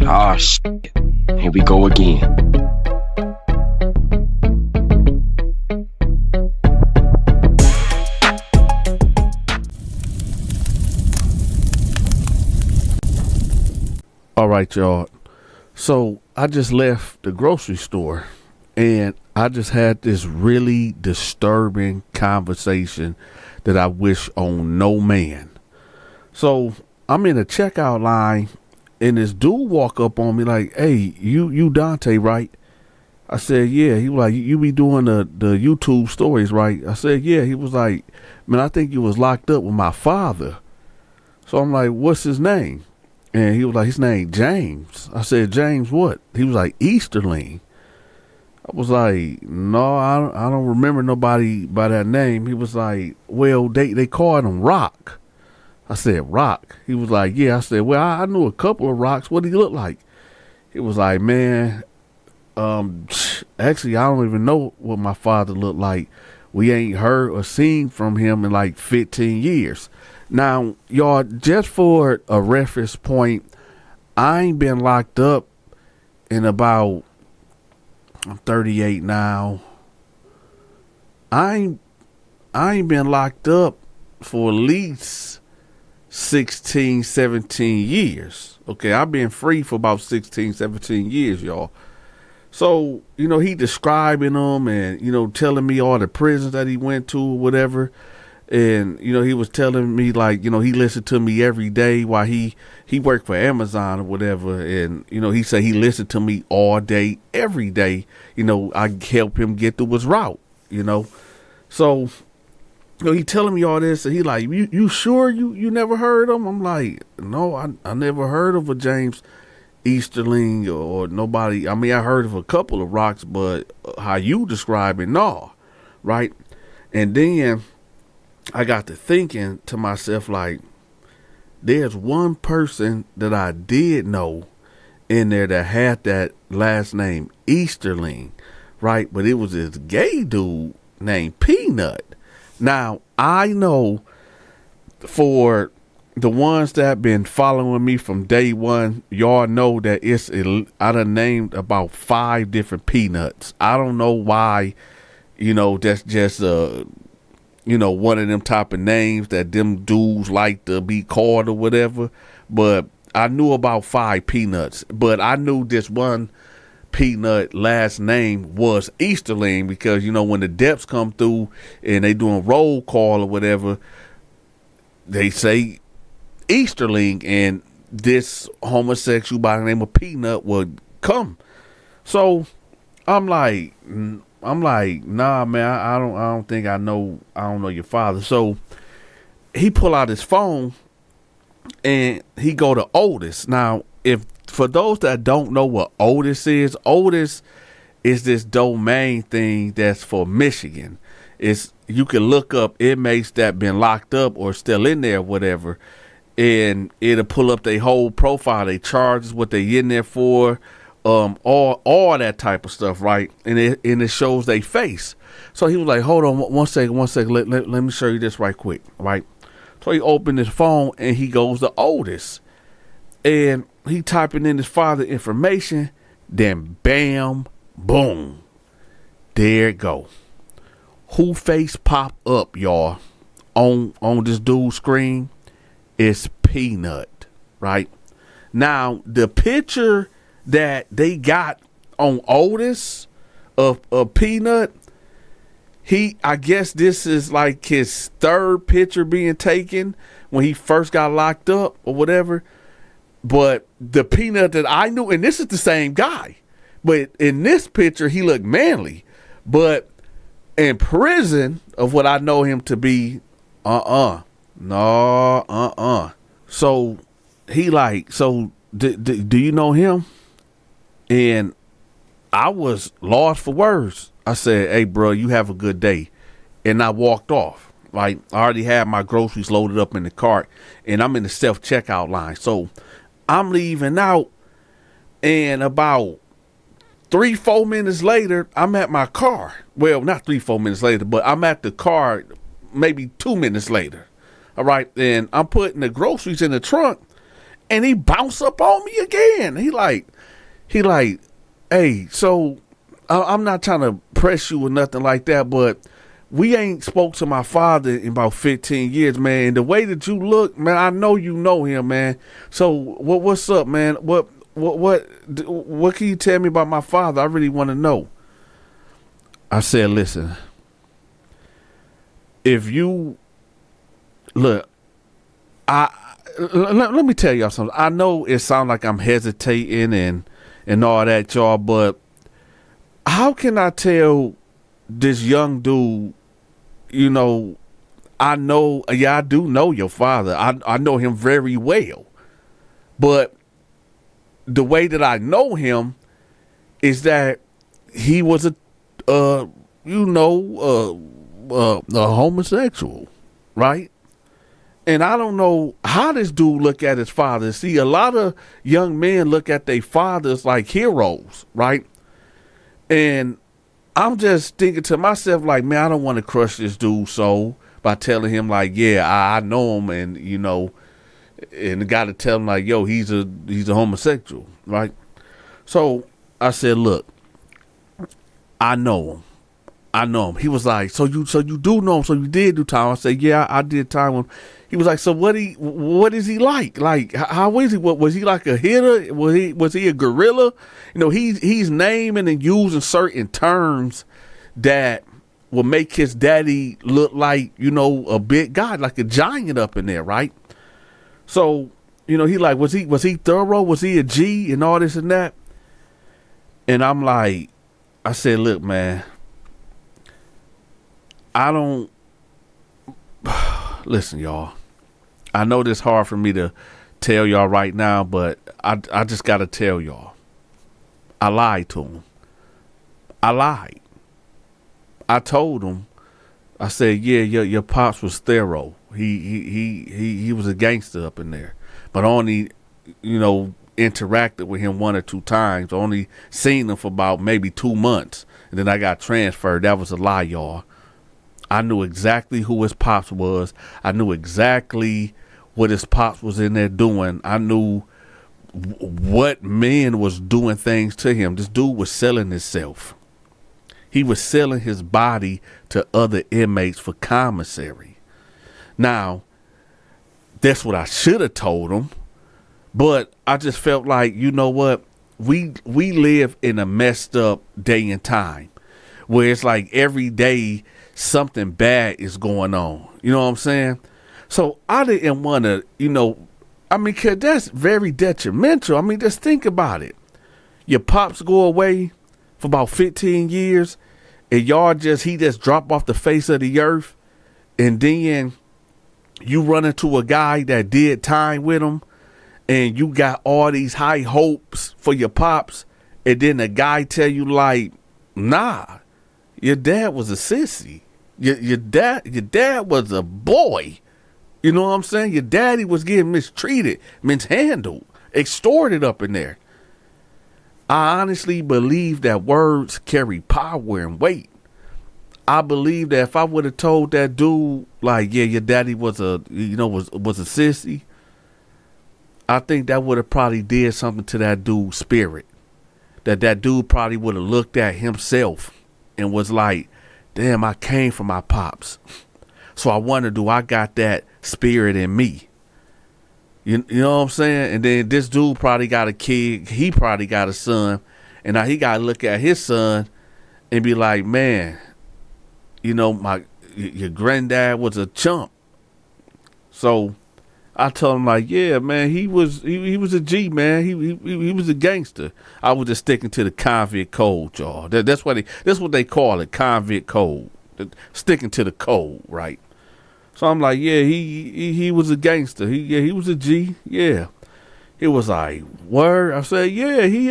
Ah, shit. Here we go again. All right, y'all. So I just left the grocery store and I just had this really disturbing conversation that I wish on no man. So I'm in a checkout line and this dude walk up on me like, "Hey, you Dante, right?" I said, "Yeah." He was like, "You be doing the YouTube stories, right?" I said, "Yeah." He was like, "Man, I think you was locked up with my father." So I'm like, "What's his name?" And he was like, "His name James." I said, "James what?" He was like, "Easterling." I was like, "No, I don't remember nobody by that name." He was like, "Well, they called him Rock." I said, "Rock?" He was like, "Yeah." I said, "Well, I knew a couple of Rocks. What did he look like?" He was like, "Man, actually, I don't even know what my father looked like. We ain't heard or seen from him in like 15 years. Now, y'all, just for a reference point, I ain't been locked up in about, I'm 38 now. I ain't been locked up for at least 16, 17 years. Okay, I've been free for about 16, 17 years, y'all. So, he describing them and, telling me all the prisons that he went to or whatever. And, he was telling me like, he listened to me every day while he worked for Amazon or whatever. And, he said he listened to me all day, every day. I help him get through his route, So, he telling me all this and he like, you sure you never heard of him? I'm like, no, I never heard of a James Easterling or nobody. I mean, I heard of a couple of Rocks, but how you describe it, no. Right. And then I got to thinking to myself, like, there's one person that I did know in there that had that last name Easterling, right? But it was this gay dude named Peanut. Now, I know for the ones that have been following me from day one, y'all know that I done named about 5 different Peanuts. I don't know why, that's just one of them type of names that them dudes like to be called or whatever. But I knew about 5 Peanuts, but I knew this one Peanut last name was Easterling because, when the depths come through and they doing roll call or whatever, they say Easterling and this homosexual by the name of Peanut would come. So I'm like, nah, man, I don't think I don't know your father. So he pull out his phone and he go to Otis. Now, if for those that don't know what Otis is this domain thing that's for Michigan. You can look up inmates that been locked up or still in there, whatever, and it'll pull up their whole profile, their charges, what they in there for, all that type of stuff, right? And it shows their face. So he was like, "Hold on, one second. Let me show you this right quick, right?" So he opened his phone and he goes to Otis, and he typing in his father information. Then bam, boom, there it go. Who face pop up, y'all, on this dude's screen? It's Peanut, right? Now the picture that they got on Otis of Peanut, I guess this is like his 3rd picture being taken when he first got locked up or whatever. But the Peanut that I knew, and this is the same guy, but in this picture he looked manly, but in prison of what I know him to be, no, So he like, "So do you know him?" And I was lost for words. I said, "Hey, bro, you have a good day." And I walked off. Like, I already had my groceries loaded up in the cart and I'm in the self-checkout line. So I'm leaving out, and about 3-4 minutes later, I'm at my car. Well, not 3-4 minutes later, but I'm at the car maybe 2 minutes later. All right. And I'm putting the groceries in the trunk. And he bounced up on me again. He like, hey, so I'm not trying to press you or nothing like that, but we ain't spoke to my father in about 15 years, man. And the way that you look, man, I know you know him, man. So what's up, man? What can you tell me about my father? I really want to know. I said, listen, if you look, let me tell y'all something. I know it sounds like I'm hesitating and all that, y'all, but how can I tell this young dude, you know, I do know your father. I know him very well. But the way that I know him is that he was a homosexual, right? And I don't know how this dude look at his father. See, a lot of young men look at their fathers like heroes, right? And I'm just thinking to myself, like, man, I don't want to crush this dude's soul by telling him, like, yeah, I know him, and you know, and the guy to tell him, like, yo, he's a homosexual, right? So I said, look, I know him. He was like, so you do know him, so you did do time. I said, yeah, I did time with him. He was like, so what is he like? Like, how is he? What was he like, a hitter? Was he a gorilla? You know, he's naming and using certain terms that will make his daddy look like, you know, a big guy, like a giant up in there, right? So, you know, he like, was he thorough? Was he a G and all this and that? And I'm like, I said, look, man, I don't listen, y'all. I know this hard for me to tell y'all right now, but I just got to tell y'all. I lied to him. I lied. I told him, I said, yeah, your pops was thorough. He was a gangster up in there, but only, you know, interacted with him 1 or 2 times. Only seen him for about maybe 2 months, and then I got transferred. That was a lie, y'all. I knew exactly who his pops was. I knew exactly what his pops was in there doing. I knew what man was doing things to him. This dude was selling himself. He was selling his body to other inmates for commissary. Now, that's what I should have told him, but I just felt like, you know what? We live in a messed up day and time where it's like every day something bad is going on. You know what I'm saying? So I didn't want to, you know, I mean, 'cause that's very detrimental. I mean, just think about it. Your pops go away for about 15 years and he just drop off the face of the earth, and then you run into a guy that did time with him, and you got all these high hopes for your pops, and then the guy tell you, like, nah, your dad was a sissy. Your dad was a boy. You know what I'm saying? Your daddy was getting mistreated, mishandled, extorted up in there. I honestly believe that words carry power and weight. I believe that if I would have told that dude, like, yeah, your daddy was a sissy, I think that would have probably did something to that dude's spirit. That dude probably would have looked at himself and was like, damn, I came from my pops. So I wonder, do I got that spirit in me? You know what I'm saying? And then this dude probably got a kid. He probably got a son. And now he got to look at his son and be like, man, you know, your granddad was a chump. So I told him, like, yeah, man, he was a G, man. He was a gangster. I was just sticking to the convict code, y'all. That's what they call it, convict code. Sticking to the code, right? So I'm like, yeah, he was a gangster. He was a G. Yeah. He was like, word. I said, yeah, he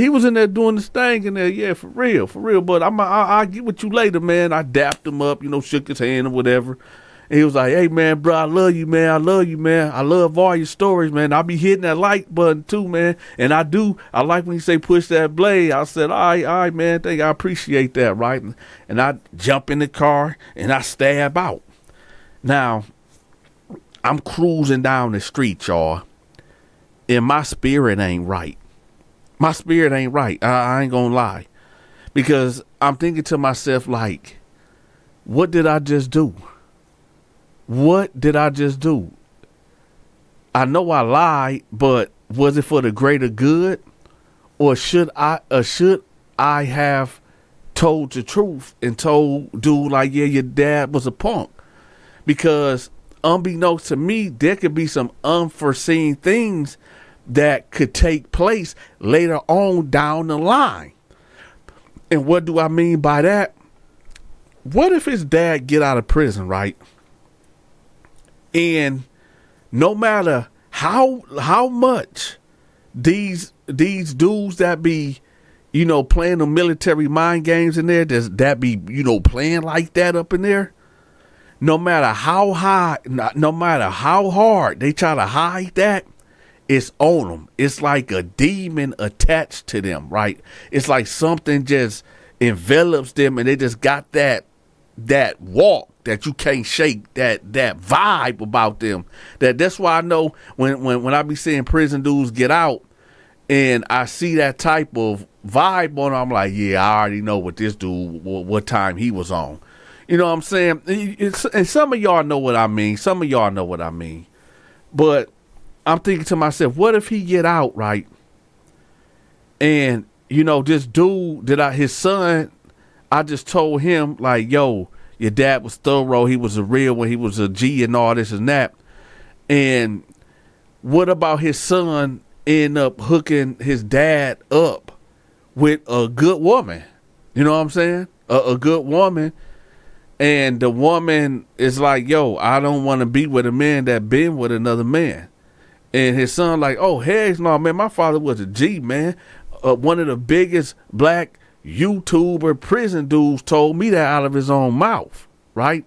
was in there doing this thing in there. Yeah, for real. But I'll get with you later, man. I dapped him up, you know, shook his hand or whatever. And he was like, hey, man, bro, I love you, man. I love all your stories, man. I'll be hitting that like button too, man. And I like when you say push that blade. I said, all right, man. I appreciate that, right? And I jump in the car and I stab out. Now, I'm cruising down the street, y'all. and my spirit ain't right. My spirit ain't right. I ain't gonna lie. Because I'm thinking to myself, like, what did I just do? What did I just do? I know I lied, but was it for the greater good? Or should I have told the truth and told dude like, yeah, your dad was a punk? Because unbeknownst to me, there could be some unforeseen things that could take place later on down the line. And what do I mean by that? What if his dad get out of prison, right? And no matter how much these dudes that be, playing the military mind games in there, that be, playing like that up in there, no matter how high, no matter how hard they try to hide that, it's on them. It's like a demon attached to them, right? It's like something just envelops them, and they just got that walk that you can't shake, that vibe about them. That's why I know when I be seeing prison dudes get out, and I see that type of vibe on them, I'm like, yeah, I already know what this dude, what time he was on. You know what I'm saying? And some of y'all know what I mean. Some of y'all know what I mean. But I'm thinking to myself, what if he get out, right? And, this dude his son, I just told him, like, yo, your dad was thorough. He was a real one. He was a G and all this and that. And what about his son end up hooking his dad up with a good woman? You know what I'm saying? A good woman. And the woman is like, yo, I don't want to be with a man that been with another man. And his son like, oh, heck no, man, my father was a G, man. One of the biggest black YouTuber prison dudes told me that out of his own mouth, right?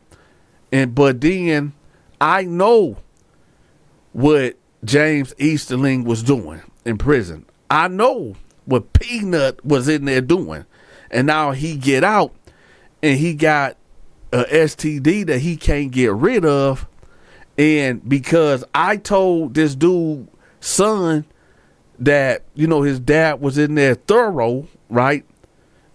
But then I know what James Easterling was doing in prison. I know what Peanut was in there doing. And now he get out and he got a STD that he can't get rid of. And because I told this dude son that, his dad was in there thorough, right?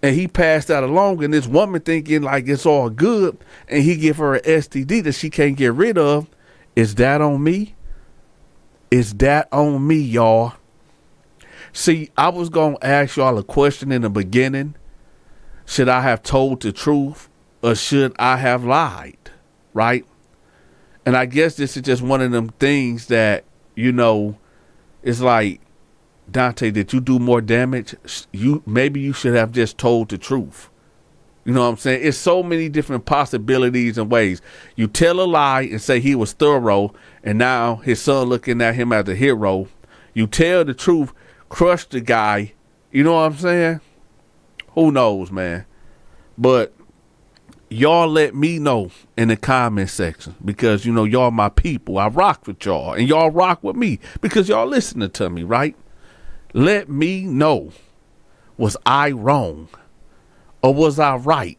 And he passed that along, and this woman thinking like it's all good, and he give her an STD that she can't get rid of. Is that on me? Is that on me, y'all? See, I was going to ask y'all a question in the beginning. Should I have told the truth or should I have lied? Right? And I guess this is just one of them things that, it's like, Dante, did you do more damage? Maybe you should have just told the truth. You know what I'm saying? It's so many different possibilities and ways. You tell a lie and say he was thorough, and now his son looking at him as a hero. You tell the truth, crush the guy. You know what I'm saying? Who knows, man? But y'all let me know in the comment section, because, y'all my people. I rock with y'all, and y'all rock with me because y'all listening to me, right? Let me know, was I wrong or was I right?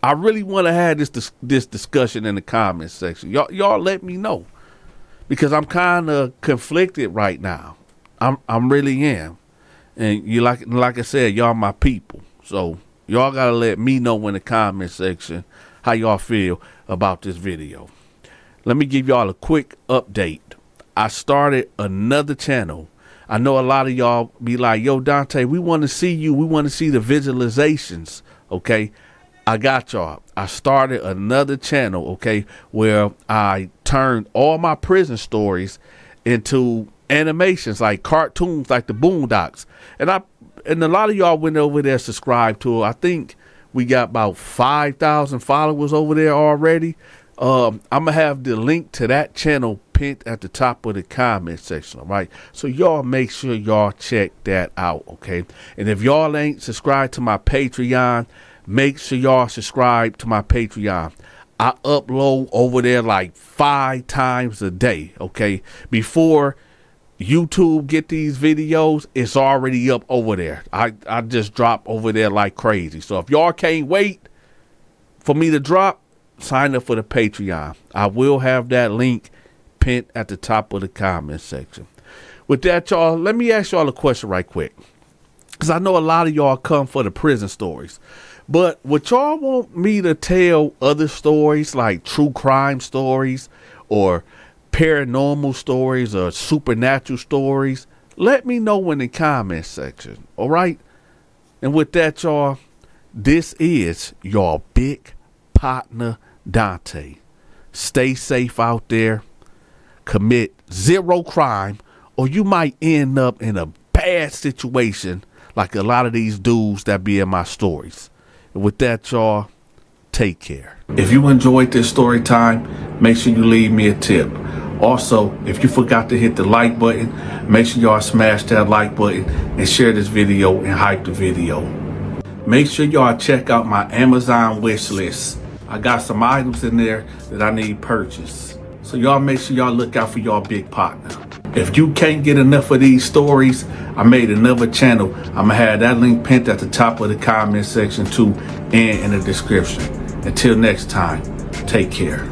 I really want to have this discussion in the comment section. Y'all let me know, because I'm kind of conflicted right now. I'm really am. And you like I said, y'all my people. So y'all got to let me know in the comment section how y'all feel about this video. Let me give y'all a quick update. I started another channel. I know a lot of y'all be like, yo, Dante, we want to see you. We want to see the visualizations. Okay. I got y'all. I started another channel. Okay. Where I turned all my prison stories into animations, like cartoons, like the Boondocks. And a lot of y'all went over there, subscribed to it. I think we got about 5,000 followers over there already. I'm going to have the link to that channel pinned at the top of the comment section, all right? So y'all make sure y'all check that out, okay? And if y'all ain't subscribed to my Patreon, make sure y'all subscribe to my Patreon. I upload over there like 5 times a day, okay? Before YouTube get these videos, it's already up over there. I just drop over there like crazy. So if y'all can't wait for me to drop, sign up for the Patreon. I will have that link pinned at the top of the comment section. With that, y'all, let me ask y'all a question right quick. Because I know a lot of y'all come for the prison stories. But would y'all want me to tell other stories like true crime stories or paranormal stories or supernatural stories? Let me know in the comment section. All right. And with that, y'all, this is your big partner, Dante. Stay safe out there. Commit zero crime, or you might end up in a bad situation like a lot of these dudes that be in my stories. And with that, y'all, take care. If you enjoyed this story time, make sure you leave me a tip. Also, if you forgot to hit the like button, make sure y'all smash that like button and share this video and hype the video. Make sure y'all check out my Amazon wish list. I got some items in there that I need purchased. So y'all make sure y'all look out for y'all big partner. If you can't get enough of these stories, I made another channel. I'm gonna have that link pinned at the top of the comment section too and in the description. Until next time, take care.